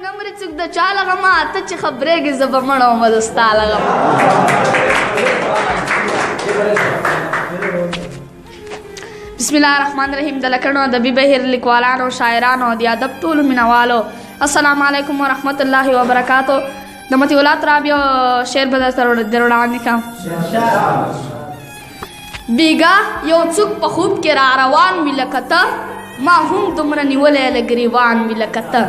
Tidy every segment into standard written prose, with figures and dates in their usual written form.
نمرې څوک د چا لغمه ته چې خبرېږې زه به مړه ومه د ستا لغمه بسم الله الرحمن الرحیم د لکڼو ادبي بهیر لیکوالانو شاعرانو د ادب ټولو مینوالو السلام علیکم ورحمت الله وبرکاتو د مطیع الله تراب یو شعر به درته در وړاندې کړم بیګا یو څوک په خوب کې را روان وي لکه ته ما هم دومره نیولی له ګریوان وي لکه ته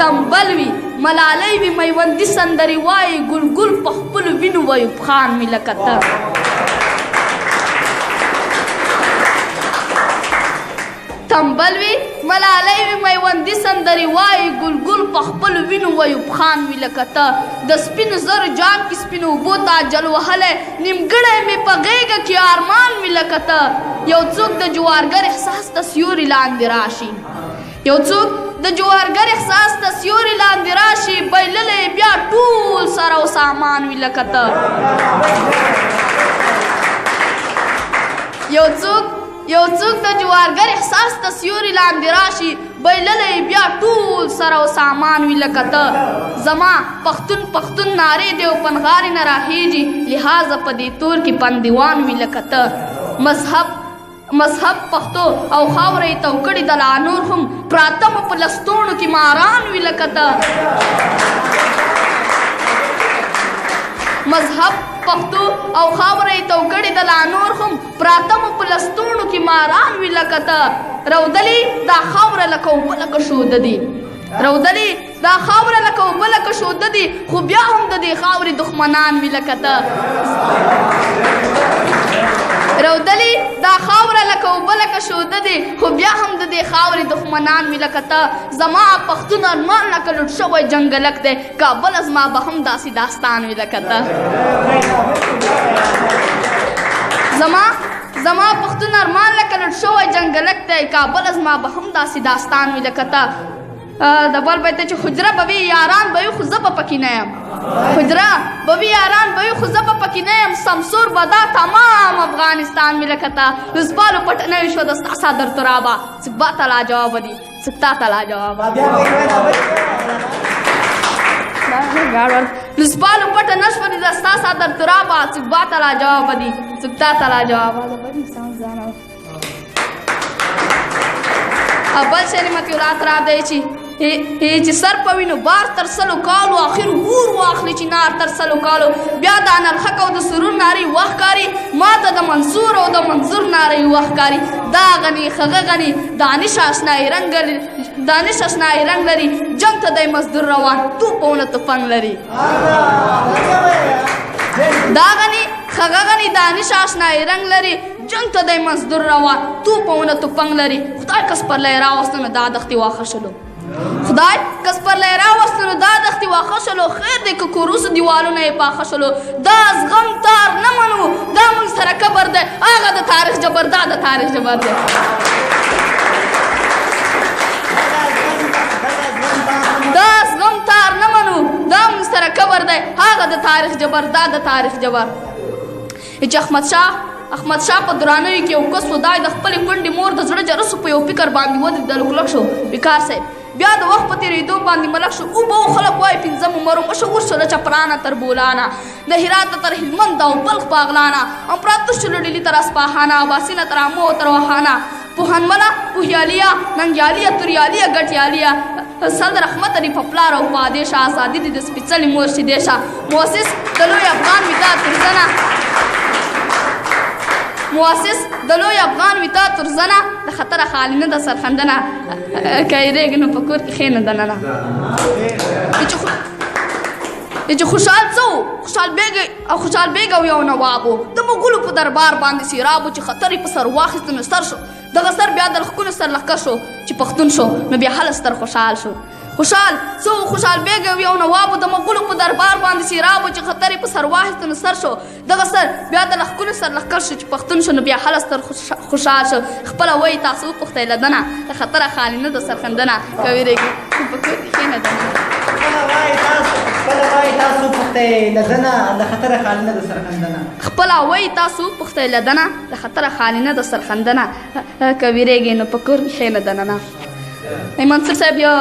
تنبل وي ملالۍ وي میوندي سندرې وایي ګلګل په خپلو وینو ویوب خان وي لکه ته تنبل وي ملالۍ وي میوندي سندرې وایي ګلګل په خپلو وینو ویوب خان وي لکه ته د سپینو زرو جام کې سپینو اوبو تعجل وهلی نیمګړی مې په غېږه کې ارمان وي لکه ته یو څوک د جوارګر احساس ته سیوري لاندې راشي یو څوک د جوارګر احساس ته سیوري لاندې راشي بایللی بیا ټول سره او سامان وي لکه ته یو څوک د جوارګر احساس ته سیوري لاندې راشي بایللی بیا ټول سره او سامان وي لکه ته زما پښتون پښتون نارې دی او پنغارې نه راخیږي لحاظه په دې تور کې پندیوان وي لکه ته مذهب پښتو او خاوره یې توکړې د لا نور هم پراته مو په لستوڼو کې ماران وي لکه ته مذهب پښتو او خاوره یې توکړې د لا نور هم پراته مو په لستوڼو کې ماران وي لکه ته رودلې دا خاوره لکه اوبه لکه شوده دي رودلې دا خاوره لکه اوبه لکه شوده دي خو بیا هم د دې خاورې دښمنان وي لکه ته رودلې دا خاوره لکه اوبه لکه شوده دي خو بیا هم د دې خاورې دښمنان وي لکه ته زما پښتون ارمان لکه لوټ شوی جنګلک دی کابل زما به هم داسې داستان وي لکه ته زما پښتون ارمان لکه لوټ شوی جنګلک دی کابل زما به هم داسې داستان وي لکه ته د بل بیت چې حجره به وي یاران به وي خو زه به پکې نه یم حجره به وي یاران به وي خو زه به پکې نه یم سمسور به دا تمام افغانستان مې لکه ته لوسپالو پټ نه وي شو د ستا صدر ترابه څوک به ته لاجوابه دي څوک تا ته لاجوابه لوسپالو پټه نه شوه د ستا صدر ترابه څوک به ته لاجوابه دي څوک تا ته لاجوابه بل شعر مطیع الله تراب دی چې سر په وینو بار تر سلو کالو آخر ور واخلي چې نار تر سلو کالو بیا د انالحق او د سرور نارې وخت کاري ما ته د منصور او د منظور نارې وخت کاري دا غني خغه غني دانش اشنایي رنګ لري جنګ ته دی مزدور روان توپونه تفنګ لري دا غني خغه غني دانش اشنایي رنګ لري جنګ ته دی مزدور روان توپونه تفنګ لري خدای کس پر لای راوستو نو دا دښتې واښه شلو خدای کس پر لای راوستو نو دا دښتې واښه شلو خیر دی که کوروسو دیوالونه یې پاخه شلو دا زغم تار نه منو دا موږ سره کبر دی هغه د تاریخ جبر دا د تاریخ جبر دی دا زغم تار نه منو دا موږ سره کبر دی هغه د تاریخ جبر دا د تاریخ جبر چې احمد شاه په درانیو کې یو کس و دا د خپلې کونډې مور د زړه جرسو په یو فکر باندې ودرېدلو کلک شو وقار صاحب بیا د وخت په تېرېدو باندې ملک شو اوبه خلک وایي پنځم عمرو مشهور شو له چپرانه تر بولانه د هراته تر هلمند او بلخ باغلانه امپراتور شو له ډیلي تر اصفهانه اباسینه تر امو تر وهانه پوهنمله پوهیاليه ننګیاليه توریاليه ګټیاليه صدر احمد علي په پلار او په آدېشه ازادي دي د سپېڅلې مور شیدېشه مؤسس د لوی افغان ودا ترزنه مؤسس د لوی افغان ودا ترزنه د خطره خالي نه د سرخندنه که یې رېږي نو په کور کې کښېنه دننه چې خوشحال څه و خوشحال بیګ او یو نواب و د مغولو په دربار باندې سیراب و چې خطر یې په سر واخیستو نو ستر شو دغه سر بیا د لښکرو سرلښکر شو چې پښتون شو نو بیا هله ستر خوشحال شو خوشحال بیګ او یو نواب و د مغولو په دربار باندې سیراب و چې خطر یې په سر واخیستو نو ستر شو دغه سر بیا د لښکرو سرلښکر شو چې پښتون شو نو بیا هله ستر خوشحال شو خپله وایي تاسو وپوښتئ له دنه د خطره خالي نه د سرخندنه که ویرېږي په کور کې کښېنه دننه خپله وایي تاسو وپوښتئ له دنه د خطره خالي نه د سرخندنه خپله وایي تاسو وپوښتئ له دنه د خطره خالي نه د سرخندنه که ویرېږي نو په کور کې کښېنه دننه منصور صاحب یو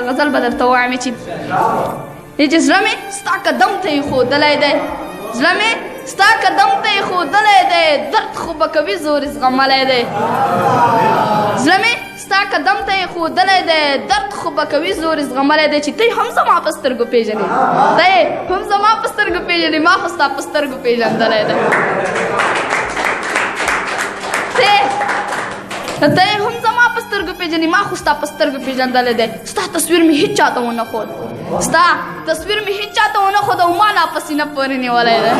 غزل به درته ووایم چې زړه مې ستا قدم ته ایښودلی دی زړه مې ستا قدم ته ایښودلی دی درد خو به کوي زور زغملی دی زړه مې ستا قدم ته ایښودلی دی درد خو به کوي زور زغملی دی چې ته هم زما په سترګو پېژنې ته هم زما په سترګو پېژنې ما خو ستا په سترګو پېژندلی دی ته هم زما په سترګو پېژنې ما خو ستا په سترګو پېژندلی دی ستا تصویر مې هېڅ چاته ونه ښود ستا تصویر مې هېڅ چاته ونه ښود او ما لا په سینه پورې نیولی دی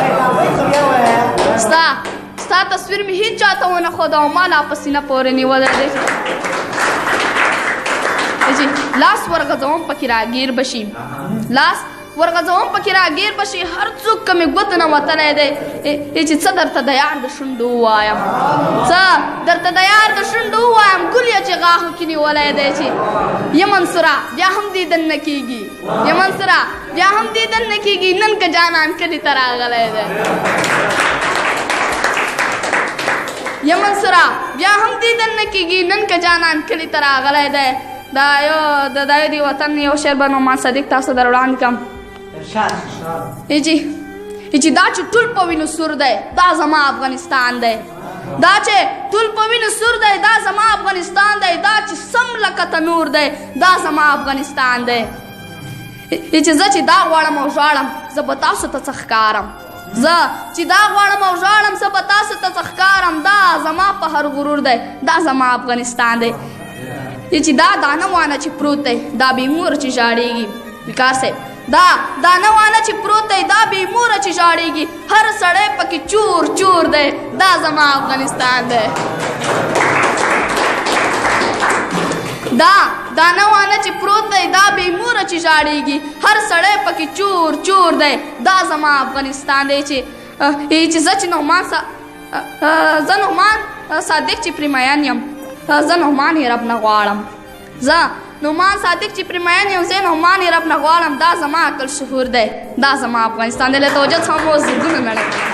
ستا تصویر مې هېڅ چاته ونه ښود او ما لا په سینه پورې نیولی دی لاس ورغځوم پکې راګیر بشي لاس ورغځوم پکې راګیر بشي هر څوک که مې ګوت نه وتلی دی چې څه درته د یار د شونډو ووایم څه درته د یار د شونډو ووایم ګل یې چې غاښو کې نیولی دی چې یا منصوره بیا هم دیدن نه کېږي یا منصوره بیا هم دیدن نه کېږي نن که جانان کلي ته راغلی دی یا منصوره بیا هم دیدن نه کېږي نن که جانان کلي ته راغلی دی دا یو د دې وطن یو شعر به نعمان صدیق تاسو در وړاندې کړم چې دا چې ټول په وینو سور دی دا زما افغانستان دی دا چې ټول په وینو سور دی دا زما افغانستان دی دا چې سم لکه تنور دی دا زما افغانستان دی چې زه چې دا غواړم او ژاړم زه به تاسو ته څه ښکارم زه چې دا غواړم او ژاړم زه به تاسو ته څه ښکارم دا زما په هر غرور دی دا زما افغانستان دی چې دا دانه وانه چې پروت دی دا بې موره چې ژاړېږي وقار صاحب دا دانه وانه چې پروت دی دا بې موره چې ژاړېږي هر سړی پکې چور چور دی دا زما افغانستان دی دا دانه وانه چې پروت دی دا بې موره چې ژاړېږي هر سړی پکې چور چور دی دا زما افغانستان دی چې زه چې نعمان صادق چې پرې مین یم زه نعمان یې رب نه غواړم زه نعمان صادق چې پرې مین یم زه نعمان یې رب نه غواړم دا زما عقل شهور دی دا زما افغانستان دی له توجه څخه مو زرګونه مننه